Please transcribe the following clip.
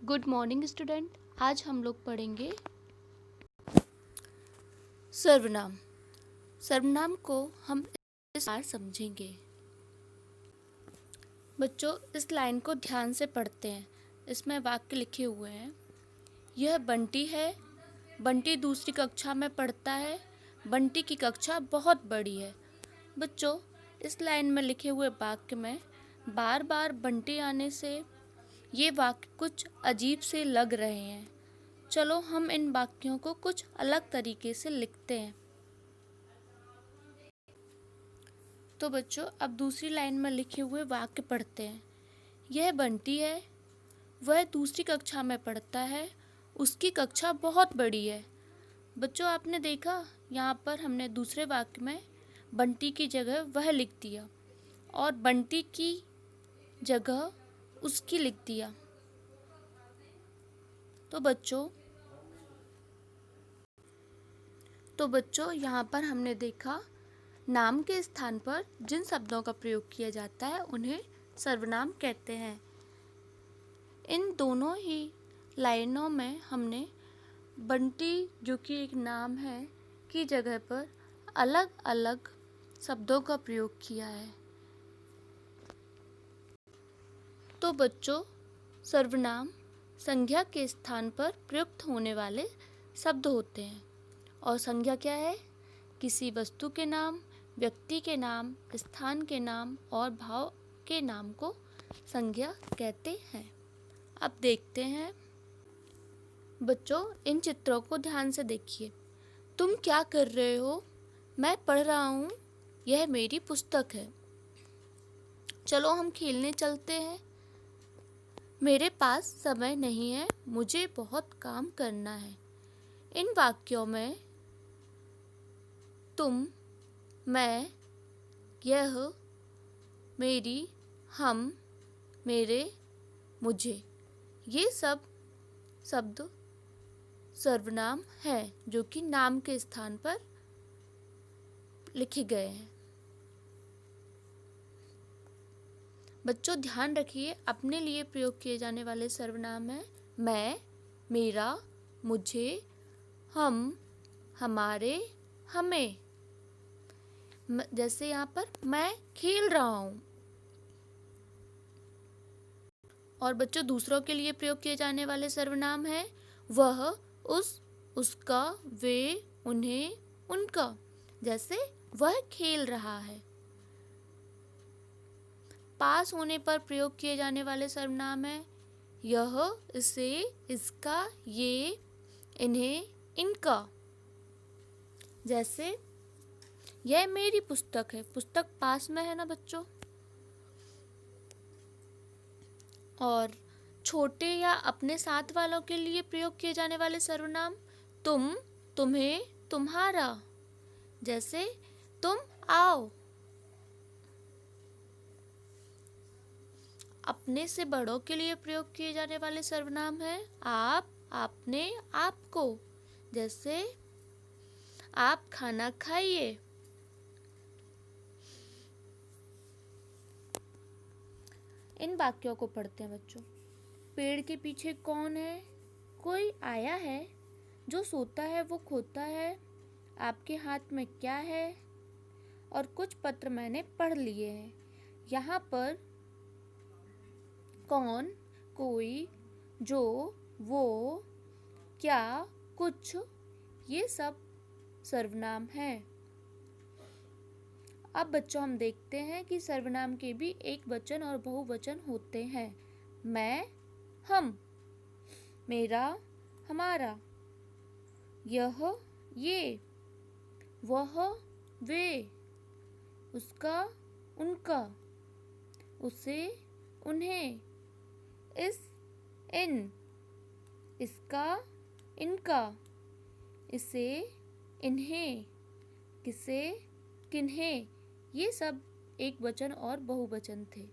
Good morning student. आज हम लोग पढ़ेंगे सर्वनाम। सर्वनाम को हम इस बार समझेंगे। बच्चों, इस लाइन को ध्यान से पढ़ते हैं। इसमें वाक्य लिखे हुए हैं। यह बंटी है। बंटी दूसरी कक्षा में पढ़ता है। बंटी की कक्षा बहुत बड़ी है। बच्चों, इस लाइन में लिखे हुए वाक्य में बार बार बंटी आने से ये वाक्य कुछ अजीब से लग रहे हैं। चलो हम इन वाक्यों को कुछ अलग तरीके से लिखते हैं। तो बच्चों, अब दूसरी लाइन में लिखे हुए वाक्य पढ़ते हैं। यह बंटी है। वह दूसरी कक्षा में पढ़ता है। उसकी कक्षा बहुत बड़ी है। बच्चों, आपने देखा यहाँ पर हमने दूसरे वाक्य में बंटी की जगह वह लिख दिया और बंटी की जगह उसकी लिख दिया। तो बच्चों यहाँ पर हमने देखा नाम के स्थान पर जिन शब्दों का प्रयोग किया जाता है उन्हें सर्वनाम कहते हैं। इन दोनों ही लाइनों में हमने बंटी, जो कि एक नाम है, की जगह पर अलग अलग शब्दों का प्रयोग किया है। तो बच्चों, सर्वनाम संज्ञा के स्थान पर प्रयुक्त होने वाले शब्द होते हैं। और संज्ञा क्या है? किसी वस्तु के नाम, व्यक्ति के नाम, स्थान के नाम और भाव के नाम को संज्ञा कहते हैं। अब देखते हैं। बच्चों, इन चित्रों को ध्यान से देखिए। तुम क्या कर रहे हो? मैं पढ़ रहा हूँ। यह मेरी पुस्तक है। चलो हम खेलने चलते हैं। मेरे पास समय नहीं है। मुझे बहुत काम करना है। इन वाक्यों में तुम, मैं, यह, मेरी, हम, मेरे, मुझे, ये सब शब्द सर्वनाम हैं जो कि नाम के स्थान पर लिखे गए हैं। बच्चों, ध्यान रखिए, अपने लिए प्रयोग किए जाने वाले सर्वनाम हैं मैं, मेरा, मुझे, हम, हमारे, हमें। जैसे यहाँ पर मैं खेल रहा हूँ। और बच्चों, दूसरों के लिए प्रयोग किए जाने वाले सर्वनाम हैं वह, उस, उसका, वे, उन्हें, उनका। जैसे वह खेल रहा है। पास होने पर प्रयोग किए जाने वाले सर्वनाम हैं यह, इसे, इसका, ये, इन्हें, इनका। जैसे यह मेरी पुस्तक है। पुस्तक पास में है ना बच्चों। और छोटे या अपने साथ वालों के लिए प्रयोग किए जाने वाले सर्वनाम तुम, तुम्हें, तुम्हारा। जैसे तुम आओ। अपने से बड़ों के लिए प्रयोग किए जाने वाले सर्वनाम हैं आप, आपने, आपको। जैसे आप खाना खाइए। इन वाक्यों को पढ़ते हैं बच्चों। पेड़ के पीछे कौन है? कोई आया है। जो सोता है वो खोता है। आपके हाथ में क्या है? और कुछ पत्र मैंने पढ़ लिए हैं। यहाँ पर कौन, कोई, जो, वो, क्या, कुछ, ये सब सर्वनाम हैं। अब बच्चों, हम देखते हैं कि सर्वनाम के भी एक वचन और बहुवचन होते हैं। मैं, हम, मेरा, हमारा, यह, ये, वह, वे, उसका, उनका, उसे, उन्हें, इस, इन, इसका, इनका, इसे, इन्हें, किसे, किन्हें। ये सब एक वचन और बहुवचन थे।